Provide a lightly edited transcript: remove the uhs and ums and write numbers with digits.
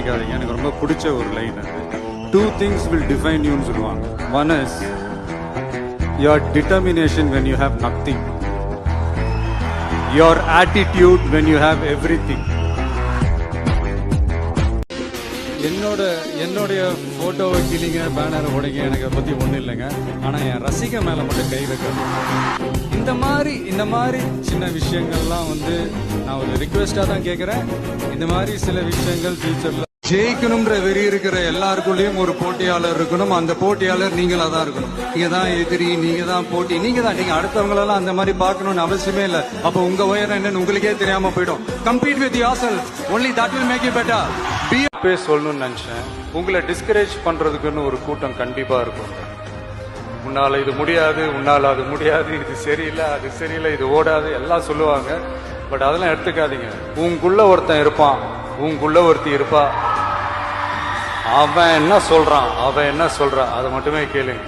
நினைக்காதீங்க, எனக்கு ரொம்ப பிடிச்ச ஒரு லைன் அது. 2 things will define youன்னு சொல்லுவாங்க. One is your determination when you have nothing, your attitude when you have everything. என்னுடைய ஃபோட்டோவை கிளிங்க, பேனரை உடைங்க, எனக்கு அதை பற்றி ஒன்றும் இல்லைங்க. ஆனால் என் ரசிகை மேலே மட்டும் கை வைக்கணும். இந்த மாதிரி சின்ன விஷயங்கள்லாம் வந்து நான் ஒரு ரிக்வெஸ்டாக தான் கேட்குறேன். இந்த மாதிரி சில விஷயங்கள் ஃபியூச்சரில் ஜெயிக்கணும்ன்ற வெறி இருக்கிற எல்லாருக்குள்ளேயும் ஒரு போட்டியாளர் இருக்கணும். அந்த போட்டியாளர் நீங்களா தான் இருக்கணும். நீங்க தான் எதிரி, நீங்க தான் போட்டி, நீங்க அடுத்தவங்களெல்லாம் அந்த மாதிரி பார்க்கணும்னு அவசியமே இல்லை. அப்போ உங்க உயரம் என்னன்னு உங்களுக்கே தெரியாம போயிடும். Compete with yourself, only that will make you better. சொல்லணும்னு நினைச்சேன். உங்களை டிஸ்கரேஜ் பண்றதுக்குன்னு ஒரு கூட்டம் கண்டிப்பா இருக்கும். உன்னால இது முடியாது, உன்னால அது முடியாது, இது சரியில்லை, அது சரியில்லை, இது ஓடாது எல்லாம் சொல்லுவாங்க. பட் அதெல்லாம் எடுத்துக்காதீங்க. உங்களுக்குள்ள ஒருத்தன் இருப்பான், உங்களுக்குள்ள ஒருத்தி இருப்பா. அவன் என்ன சொல்றான், அவன் என்ன சொல்றான், அதை மட்டுமே கேளுங்க.